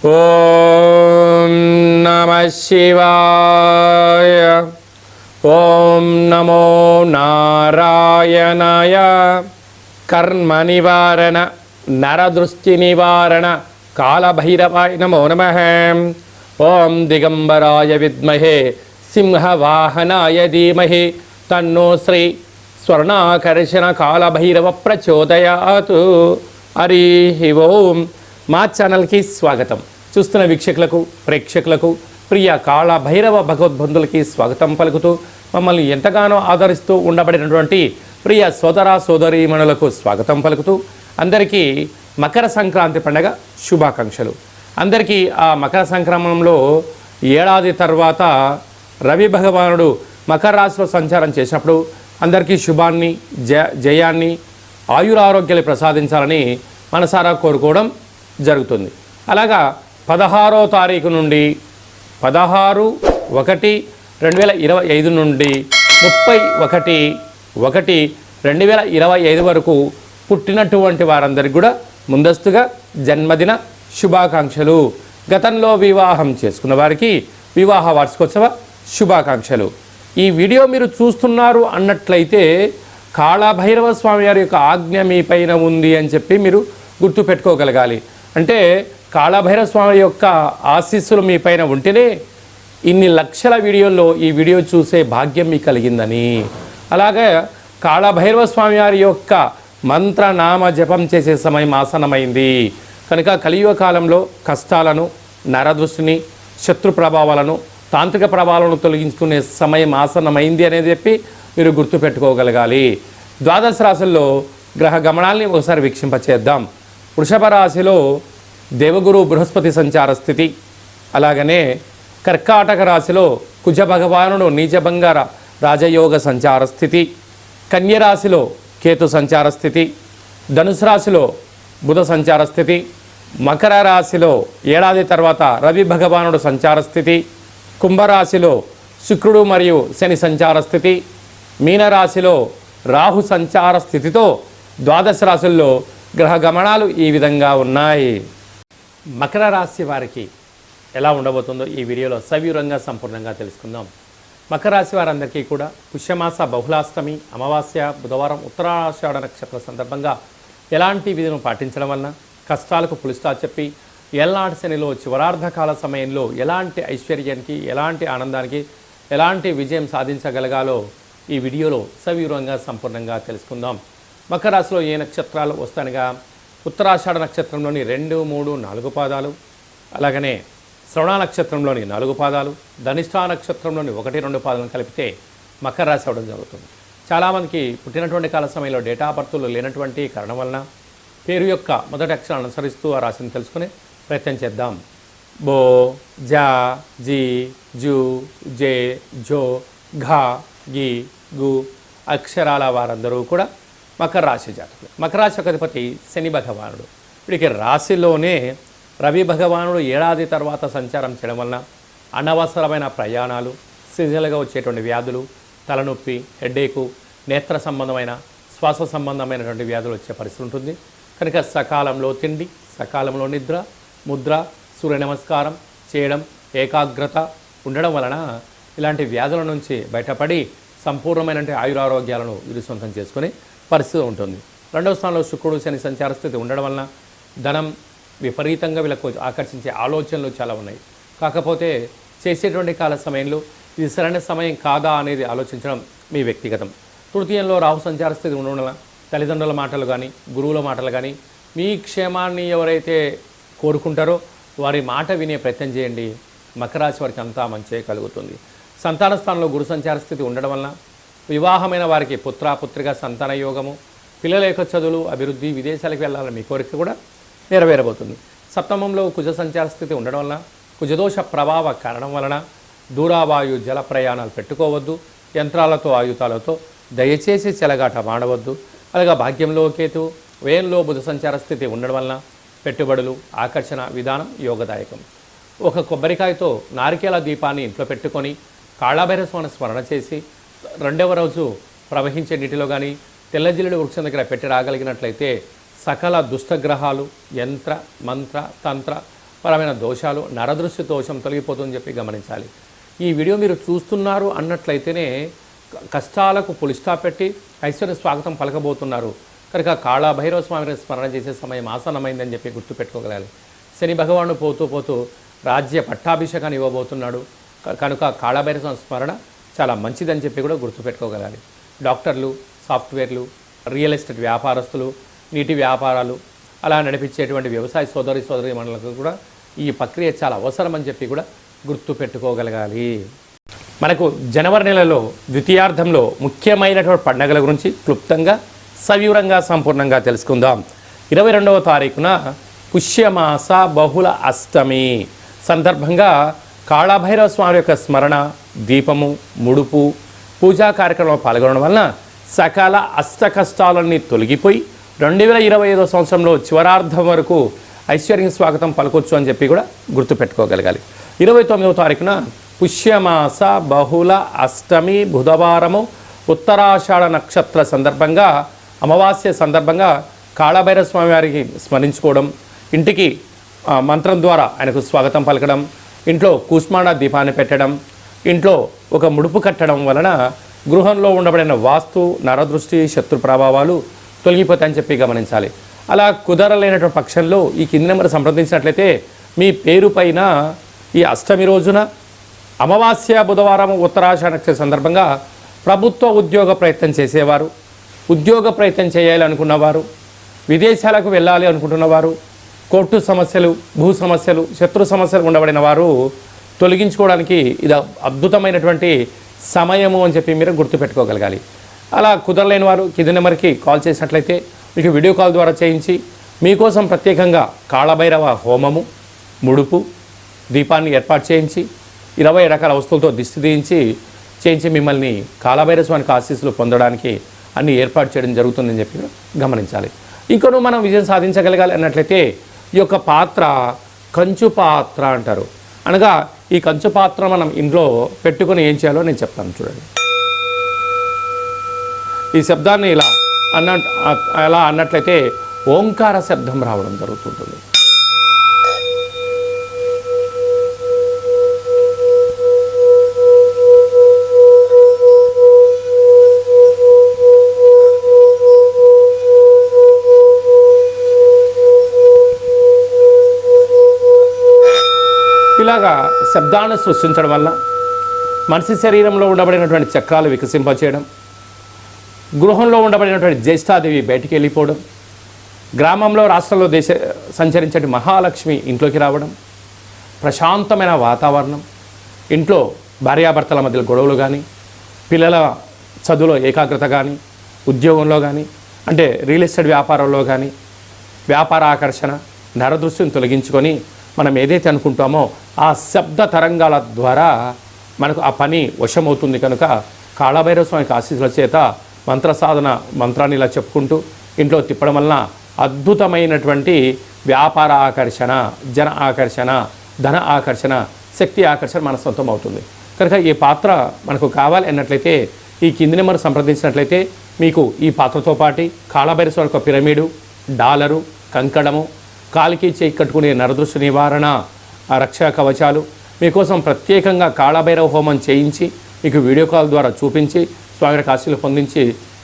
ఓం నమః శివాయ. ఓం నమో నారాయణాయ. కర్మ నివారణ నరదృష్టి నివారణ కాళభైరవాయ నమో నమః. ఓం దిగంబరాయ విద్మహే సింహవాహనాయ ధీమహి తన్నో శ్రీ స్వర్ణాకర్షణ కాళభైరవ ప్రచోదయాతు. హరి ఓం. మా ఛానల్కి స్వాగతం. చూస్తున్న వీక్షకులకు ప్రేక్షకులకు ప్రియ కాళభైరవ భగవద్బంధులకి స్వాగతం పలుకుతూ మమ్మల్ని ఎంతగానో ఆదరిస్తూ ఉండబడినటువంటి ప్రియ సోదర సోదరీమణులకు స్వాగతం పలుకుతూ అందరికీ మకర సంక్రాంతి పండుగ శుభాకాంక్షలు. అందరికీ ఆ మకర సంక్రమణంలో ఏడాది తర్వాత రవి భగవానుడు మకర రాశిలో సంచారం చేసినప్పుడు అందరికీ శుభాన్ని జయాన్ని ఆయురారోగ్యాలు ప్రసాదించాలని మనసారా కోరుకోవడం జరుగుతుంది. అలాగా 16వ తారీఖు నుండి 16/1/2025 నుండి 31/1/2025 వరకు పుట్టినటువంటి వారందరికీ కూడా ముందస్తుగా జన్మదిన శుభాకాంక్షలు. గతంలో వివాహం చేసుకున్న వారికి వివాహ వార్షికోత్సవ శుభాకాంక్షలు. ఈ వీడియో మీరు చూస్తున్నారు అన్నట్లయితే కాళభైరవ స్వామి వారి యొక్క ఆజ్ఞ మీ పైన ఉంది అని చెప్పి మీరు గుర్తు పెట్టుకోగలగాలి. అంటే కాళభైరవ స్వామి యొక్క ఆశీస్సులు మీ పైన ఉంటేనే ఇన్ని లక్షల వీడియోల్లో ఈ వీడియో చూసే భాగ్యం మీకు కలిగిందని. అలాగే కాళభైరవ స్వామి వారి యొక్క మంత్రనామ జపం చేసే సమయం ఆసనమైంది కనుక కలియుగ కాలంలో కష్టాలను నరదృష్టిని శత్రు ప్రభావాలను తాంత్రిక ప్రభావాలను తొలగించుకునే సమయం ఆసనమైంది అనేది చెప్పి మీరు గుర్తుపెట్టుకోగలగాలి. ద్వాదశ రాశుల్లో గ్రహ గమనాల్ని ఒకసారి వీక్షింపచేద్దాం. వృషభ రాశిలో దేవగురు బృహస్పతి సంచార స్థితి, అలాగనే కర్కాటక రాశిలో కుజ భగవానుడు నీచభంగ రాజయోగ సంచార స్థితి, కన్యరాశిలో కేతు సంచార స్థితి, ధనుసు రాశిలో బుధ సంచార స్థితి, మకర రాశిలో ఏడాది తర్వాత రవి భగవానుడు సంచార స్థితి, కుంభరాశిలో శుక్రుడు మరియు శని సంచార స్థితి, మీనరాశిలో రాహు సంచార స్థితితో ద్వాదశ రాశుల్లో గ్రహ గమనాలు ఈ విధంగా ఉన్నాయి. మకర రాశి వారికి ఎలా ఉండబోతుందో ఈ వీడియోలో సవివరంగా సంపూర్ణంగా తెలుసుకుందాం. మకర రాశి వారందరికీ కూడా పుష్యమాస బహుళాష్టమి అమావాస్య బుధవారం ఉత్తరాషాఢ నక్షత్ర సందర్భంగా ఎలాంటి విధులను పాటించడం వలన కష్టాలకు పులిస్టా చెప్పి ఎల్నాటి శనిలో చివరార్ధకాల సమయంలో ఎలాంటి ఐశ్వర్యానికి ఎలాంటి ఆనందానికి ఎలాంటి విజయం సాధించగలగాలో ఈ వీడియోలో సవివరంగా సంపూర్ణంగా తెలుసుకుందాం. మకర రాశిలో ఏ నక్షత్రాలు వస్తాయనగా ఉత్తరాషాఢ నక్షత్రంలోని 2, 3, 4 పాదాలు, అలాగనే శ్రవణ నక్షత్రంలోని 4 పాదాలు, ధనిష్ఠా నక్షత్రంలోని 1, 2 పాదాలను కలిపితే మకర రాశి అవడం జరుగుతుంది. చాలామందికి పుట్టినటువంటి కాల సమయంలో డేటా బర్తులు లేనటువంటి కారణం వలన పేరు యొక్క మొదటి అక్షరాలను అనుసరిస్తూ ఆ రాశిని తెలుసుకునే ప్రయత్నం చేద్దాం. బో, జా, జీ, జూ, జే, జో, ఘా, గి, గు అక్షరాల వారందరూ కూడా మకర రాశి జాతకులు. మకర రాశి యొక్క అధిపతి శని భగవానుడు. వీడికి రాశిలోనే రవి భగవానుడు ఏడాది తర్వాత సంచారం చేయడం వలన అనవసరమైన ప్రయాణాలు, సీజనల్గా వచ్చేటువంటి వ్యాధులు, తలనొప్పి, హెడ్ఏకు, నేత్ర సంబంధమైన శ్వాస సంబంధమైనటువంటి వ్యాధులు వచ్చే పరిస్థితి ఉంటుంది. కనుక సకాలంలో తిండి, సకాలంలో నిద్ర, ముద్ర, సూర్య నమస్కారం చేయడం, ఏకాగ్రత ఉండడం వలన ఇలాంటి వ్యాధుల నుంచి బయటపడి సంపూర్ణమైన ఆయురారోగ్యాలను వీరు సొంతం చేసుకునే పరిస్థితి ఉంటుంది. రెండవ స్థానంలో శుక్రుడు శని సంచార స్థితి ఉండడం వలన ధనం విపరీతంగా వీళ్ళకు ఆకర్షించే ఆలోచనలు చాలా ఉన్నాయి. కాకపోతే చేసేటువంటి కాల సమయంలో ఇది సరైన సమయం కాదా అనేది ఆలోచించడం మీ వ్యక్తిగతం. తృతీయంలో రాహు సంచార స్థితి ఉండడం వలన తల్లిదండ్రుల మాటలు కానీ గురువుల మాటలు కానీ మీ క్షేమాన్ని ఎవరైతే కోరుకుంటారో వారి మాట వినే ప్రయత్నం చేయండి. మకర రాశి వారికి అంతా మంచి కలుగుతుంది. సంతాన స్థానంలో గురు సంచార స్థితి ఉండడం వలన వివాహమైన వారికి పుత్రిక సంతాన యోగము, పిల్లల యొక్క చదువులు, అభివృద్ధి, విదేశాలకు వెళ్ళాలని మీ కోరిక కూడా నెరవేరబోతుంది. సప్తమంలో కుజ సంచార స్థితి ఉండడం వలన కుజదోష ప్రభావ కారణం వలన దూరావాయు జల ప్రయాణాలు పెట్టుకోవద్దు. యంత్రాలతో ఆయుధాలతో దయచేసి చెలగాట మాడవద్దు. అలాగే భాగ్యంలో కేతు, వ్యయంలో బుధ సంచార స్థితి ఉండడం వలన పెట్టుబడులు, ఆకర్షణ విధానం యోగదాయకం. ఒక కొబ్బరికాయతో నారికేల దీపాన్ని ఇంట్లో పెట్టుకొని కాళభైరవ స్వామిని స్మరణ చేసి రెండవ రోజు ప్రవహించే నీటిలో కానీ తెల్లజిల్లుడు వృక్షం దగ్గర పెట్టి రాగలిగినట్లయితే సకల దుష్టగ్రహాలు యంత్ర మంత్ర తంత్ర పరమైన దోషాలు నరదృష్టి దోషం తొలగిపోతుందని చెప్పి గమనించాలి. ఈ వీడియో మీరు చూస్తున్నారు అన్నట్లయితేనే కష్టాలకు పులిస్టాప్ పెట్టి ఐశ్వర్య స్వాగతం పలకబోతున్నారు కనుక కాళభైరవ స్వామిని స్మరణ చేసే సమయం ఆసన్నమైందని చెప్పి గుర్తుపెట్టుకోగలగాలి. శని భగవానుడు పోతూ పోతూ రాజ్య పట్టాభిషేకాన్ని ఇవ్వబోతున్నాడు కనుక కాళభైరవ స్వామి స్మరణ చాలా మంచిదని చెప్పి కూడా గుర్తుపెట్టుకోగలగాలి. డాక్టర్లు, సాఫ్ట్వేర్లు, రియల్ ఎస్టేట్ వ్యాపారస్తులు, నీటి వ్యాపారాలు అలా నడిపించేటువంటి వ్యవసాయ సోదరి మండలకు కూడా ఈ ప్రక్రియ చాలా అవసరం అని చెప్పి కూడా గుర్తుపెట్టుకోగలగాలి. మనకు జనవరి నెలలో ద్వితీయార్థంలో ముఖ్యమైనటువంటి పండుగల గురించి క్లుప్తంగా సవివరంగా సంపూర్ణంగా తెలుసుకుందాం. 22వ తారీఖున పుష్యమాస బహుళ అష్టమి సందర్భంగా కాళభైరవ స్వామి యొక్క స్మరణ, దీపము, ముడుపు, పూజా కార్యక్రమంలో పాల్గొనడం వలన సకల అష్ట కష్టాలన్నీ తొలగిపోయి 2025వ సంవత్సరంలో చివరార్థం వరకు ఐశ్వర్యం స్వాగతం పలకొచ్చు అని చెప్పి కూడా గుర్తుపెట్టుకోగలగాలి. 29వ తారీఖున పుష్యమాస బహుళ అష్టమి బుధవారము ఉత్తరాషాఢ నక్షత్ర సందర్భంగా అమావాస్య సందర్భంగా కాళభైరవ స్వామి వారికి స్మరించుకోవడం, ఇంటికి మంత్రం ద్వారా ఆయనకు స్వాగతం పలకడం, ఇంట్లో కూష్మాండ దీపాన్ని పెట్టడం, ఇంట్లో ఒక ముడుపు కట్టడం వలన గృహంలో ఉండబడిన వాస్తు నరదృష్టి శత్రు ప్రభావాలు తొలగిపోతాయని చెప్పి గమనించాలి. అలా కుదరలేనటువంటి పక్షంలో ఈ కింది నెంబర్ సంప్రదించినట్లయితే మీ పేరు పైన ఈ అష్టమి రోజున అమావాస్య బుధవారం ఉత్తరాషాఢ నక్షత్ర సందర్భంగా ప్రభుత్వ ఉద్యోగ ప్రయత్నం చేసేవారు, ఉద్యోగ ప్రయత్నం చేయాలనుకున్నవారు, విదేశాలకు వెళ్ళాలి అనుకుంటున్నవారు, కోర్టు సమస్యలు, భూ సమస్యలు, శత్రు సమస్యలు ఉండబడిన వారు తొలగించుకోవడానికి ఇది అద్భుతమైనటువంటి సమయము అని చెప్పి మీరు గుర్తుపెట్టుకోగలగాలి. అలా కుదరలేని వారు కింది నెంబర్కి కాల్ చేసినట్లయితే మీకు వీడియో కాల్ ద్వారా చేయించి మీకోసం ప్రత్యేకంగా కాళభైరవ హోమము, ముడుపు, దీపాన్ని ఏర్పాటు చేయించి 20 రకాల వస్తువులతో దిష్టి చేయించి మిమ్మల్ని కాళభైరవ స్వామికి ఆశీస్సులు పొందడానికి అన్ని ఏర్పాటు చేయడం జరుగుతుందని చెప్పి గమనించాలి. ఇంకొను మనం విజయం సాధించగలగాలి అన్నట్లయితే ఈ యొక్క పాత్ర కంచు పాత్ర అంటారు. అనగా ఈ కంచు పాత్ర మనం ఇంట్లో పెట్టుకొని ఏం చేయాలో నేను చెప్తాను చూడండి. ఈ శబ్దాన్ని ఎలా అన్నట్లయితే ఓంకార శబ్దం రావడం జరుగుతుంటుంది. ఇలాగా శబ్దాన్ని సృష్టించడం వల్ల మనిషి శరీరంలో ఉండబడినటువంటి చక్రాలు వికసింపచేయడం, గృహంలో ఉండబడినటువంటి జ్యేష్ఠాదేవి బయటికి వెళ్ళిపోవడం, గ్రామంలో రాష్ట్రంలో సంచరించే మహాలక్ష్మి ఇంట్లోకి రావడం, ప్రశాంతమైన వాతావరణం, ఇంట్లో భార్యాభర్తల మధ్య గొడవలు కానీ, పిల్లల చదువులో ఏకాగ్రత కానీ, ఉద్యోగంలో కానీ, అంటే రియల్ ఎస్టేట్ వ్యాపారంలో కానీ వ్యాపార ఆకర్షణ, నరదృష్టిని తొలగించుకొని మనం ఏదైతే అనుకుంటామో ఆ శబ్ద తరంగాల ద్వారా మనకు ఆ పని వశమవుతుంది. కనుక కాళభైరవ స్వామికి ఆశీస్సుల చేత మంత్ర సాధన మంత్రాన్ని ఇలా చెప్పుకుంటూ ఇంట్లో తిప్పడం వలన అద్భుతమైనటువంటి వ్యాపార ఆకర్షణ, జన ఆకర్షణ, ధన ఆకర్షణ, శక్తి ఆకర్షణ మన సొంతం అవుతుంది. కనుక ఈ పాత్ర మనకు కావాలి అన్నట్లయితే ఈ కింది నెంబర్ సంప్రదించినట్లయితే మీకు ఈ పాత్రతో పాటు కాళభైరవ స్వామి యొక్క పిరమిడు, డాలరు, కంకణము, కాలికి చేయి కట్టుకునే నరదృష్టి నివారణ రక్షా కవచాలు మీకోసం ప్రత్యేకంగా కాళభైరవ హోమం చేయించి మీకు వీడియో కాల్ ద్వారా చూపించి స్వామి ఆశీస్సులు పొందించి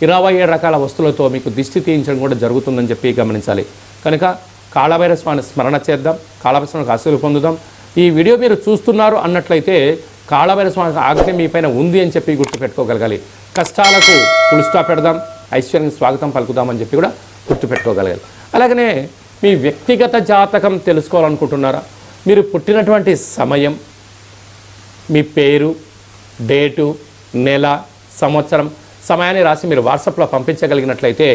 27 రకాల వస్తువులతో మీకు దిష్టి తీయించడం కూడా జరుగుతుందని చెప్పి గమనించాలి. కనుక కాళభైరవ స్వామిని స్మరణ చేద్దాం, కాళభైరవ స్వామికి ఆశీస్సులు పొందుదాం. ఈ వీడియో మీరు చూస్తున్నారు అన్నట్లయితే కాళభైరవ స్వామికి ఆజ్ఞ మీ పైన ఉంది అని చెప్పి గుర్తుపెట్టుకోగలగాలి. కష్టాలకు పులిస్టాప్ పెడదాం, ఐశ్వర్యానికి స్వాగతం పలుకుదామని చెప్పి కూడా గుర్తుపెట్టుకోగలగాలి. అలాగనే మీ వ్యక్తిగత జాతకం తెలుసుకోవాలనుకుంటున్నారా? మీరు పుట్టినటువంటి సమయం, మీ పేరు, డేటు, నెల, సంవత్సరం, సమయాన్ని రాసి మీరు వాట్సాప్లో పంపించగలిగినట్లయితే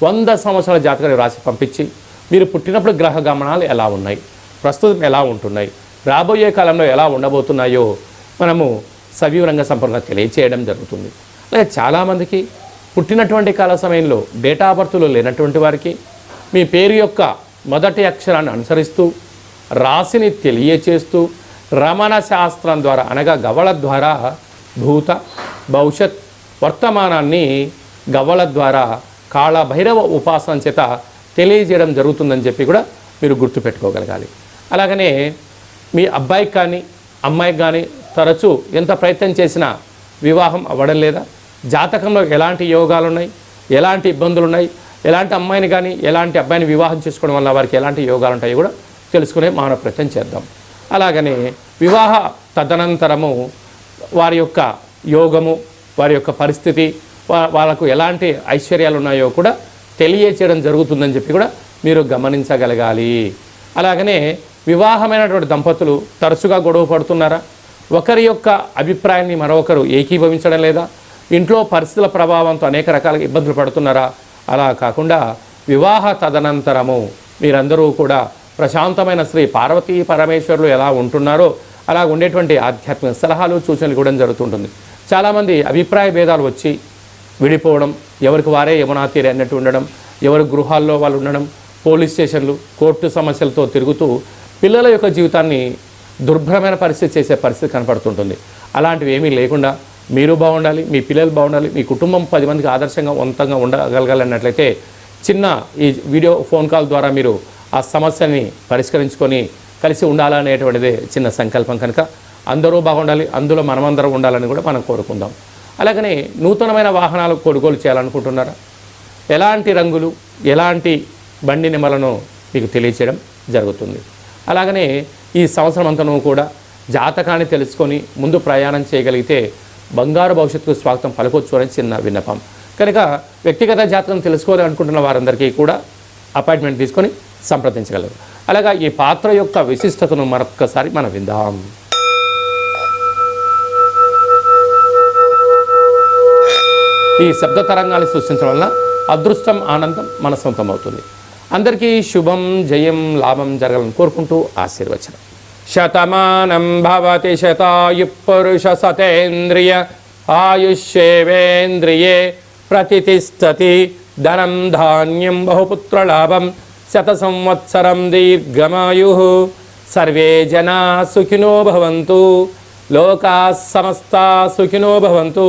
100 సంవత్సరాల జాతకాన్ని రాసి పంపించి మీరు పుట్టినప్పుడు గ్రహ గమనాలు ఎలా ఉన్నాయి, ప్రస్తుతం ఎలా ఉంటున్నాయి, రాబోయే కాలంలో ఎలా ఉండబోతున్నాయో మనము సవివరంగా సంపూర్ణంగా తెలియచేయడం జరుగుతుంది. అలాగే చాలామందికి పుట్టినటువంటి కాల సమయంలో డేటా ఆఫ్ బర్త్లో లేనటువంటి వారికి మీ పేరు యొక్క మొదటి అక్షరాన్ని అనుసరిస్తూ రాశిని తెలియచేస్తూ రమణ శాస్త్రం ద్వారా అనగా గవళ ద్వారా భూత, భవిష్యత్, వర్తమానాన్ని గవ్వల ద్వారా కాళభైరవ ఉపాసన చేత తెలియజేయడం జరుగుతుందని చెప్పి కూడా మీరు గుర్తుపెట్టుకోగలగాలి. అలాగనే మీ అబ్బాయికి కానీ అమ్మాయికి కానీ తరచూ ఎంత ప్రయత్నం చేసినా వివాహం అవ్వడం లేదా, జాతకంలో ఎలాంటి యోగాలు ఉన్నాయి, ఎలాంటి ఇబ్బందులు ఉన్నాయి, ఎలాంటి అమ్మాయిని కానీ ఎలాంటి అబ్బాయిని వివాహం చేసుకోవడం వల్ల వారికి ఎలాంటి యోగాలు ఉంటాయో కూడా తెలుసుకునే మానవ ప్రయత్నం చేద్దాం. అలాగనే వివాహ తదనంతరము వారి యొక్క యోగము, వారి యొక్క పరిస్థితి, వాళ్ళకు ఎలాంటి ఐశ్వర్యాలు ఉన్నాయో కూడా తెలియచేయడం జరుగుతుందని చెప్పి కూడా మీరు గమనించగలగాలి. అలాగనే వివాహమైనటువంటి దంపతులు తరచుగా గొడవ పడుతున్నారా, ఒకరి యొక్క అభిప్రాయాన్ని మరొకరు ఏకీభవించడం లేదా, ఇంట్లో పరిస్థితుల ప్రభావంతో అనేక రకాలుగా ఇబ్బందులు పడుతున్నారా, అలా కాకుండా వివాహ తదనంతరము మీరందరూ కూడా ప్రశాంతమైన శ్రీ పార్వతీ పరమేశ్వరులు ఎలా ఉంటున్నారో అలా ఉండేటువంటి ఆధ్యాత్మిక సలహాలు సూచనలు ఇవ్వడం జరుగుతుంటుంది. చాలామంది అభిప్రాయ భేదాలు వచ్చి విడిపోవడం, ఎవరికి వారే యమునా తీరే అన్నట్టు ఉండడం, ఎవరి గృహాల్లో వాళ్ళు ఉండడం, పోలీస్ స్టేషన్లు, కోర్టు సమస్యలతో తిరుగుతూ పిల్లల యొక్క జీవితాన్ని దుర్భరమైన పరిస్థితి చేసే పరిస్థితి కనపడుతుంటుంది. అలాంటివి ఏమీ లేకుండా మీరు బాగుండాలి, మీ పిల్లలు బాగుండాలి, మీ కుటుంబం 10 మందికి ఆదర్శంగా వంతంగా ఉండగలగాలన్నట్లయితే చిన్న ఈ వీడియో ఫోన్ కాల్ ద్వారా మీరు ఆ సమస్యని పరిష్కరించుకొని కలిసి ఉండాలనేటువంటిదే చిన్న సంకల్పం. కనుక అందరూ బాగుండాలి, అందులో మనమందరం ఉండాలని కూడా మనం కోరుకుందాం. అలాగనే నూతనమైన వాహనాలు కొనుగోలు చేయాలనుకుంటున్నారా, ఎలాంటి రంగులు, ఎలాంటి బండి నెంబర్లను మీకు తెలియచేయడం జరుగుతుంది. అలాగనే ఈ సంవత్సరం అంతను కూడా జాతకాన్ని తెలుసుకొని ముందు ప్రయాణం చేయగలిగితే బంగారు భవిష్యత్తుకు స్వాగతం పలకొచ్చు అని చిన్న విన్నపం. కనుక వ్యక్తిగత జాతకం తెలుసుకోవాలనుకుంటున్న వారందరికీ కూడా అపాయింట్మెంట్ తీసుకొని సంప్రదించగలరు. అలాగా ఈ పాత్ర యొక్క విశిష్టతను మరొక్కసారి మనం విందాం. ఈ శబ్ద తరంగాలు సృష్టించడం వల్ల అదృష్టం, ఆనందం మన సొంతం అవుతుంది. అందరికీ శుభం, జయం, లాభం జరగాలని కోరుకుంటూ ఆశీర్వచనం. శతమానం భవతి శతాయు పురుష సతేంద్రియ ఆయుష్యేవేంద్రియే ప్రతిష్టతి ధనం ధాన్యం బహుపుత్రలాభం శత సంవత్సరం దీర్ఘమాయు. సర్వే జనా సుఖినో భవంతు, లోకా సమస్తా సుఖినో భవంతు.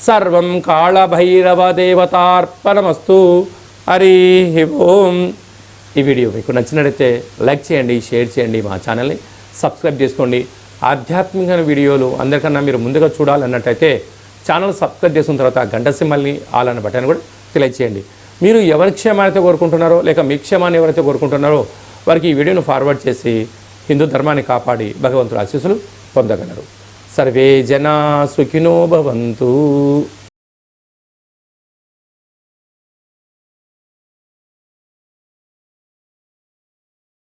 సర్వం కాళభైరవ దేవతార్పణమస్తు. హరి ఓం. ఈ వీడియో మీకు నచ్చినట్లయితే లైక్ చేయండి, షేర్ చేయండి, మా ఛానల్ని సబ్స్క్రైబ్ చేసుకోండి. ఆధ్యాత్మికమైన వీడియోలు అందరికన్నా మీరు ముందుగా చూడాలన్నట్టయితే ఛానల్ సబ్స్క్రైబ్ చేసిన తర్వాత గంట సింబల్ని ఆల్ అన్న బటన్ కూడా తెలియచేయండి. మీరు ఎవరి క్షేమాన్ని కోరుకుంటున్నారో లేక మీ క్షేమాన్ని ఎవరైతే కోరుకుంటున్నారో వారికి ఈ వీడియోను ఫార్వర్డ్ చేసి హిందూ ధర్మాన్ని కాపాడి భగవంతుడి ఆశీస్సులు పొందగలరు. సర్వే జనా సుఖినో భవంతు.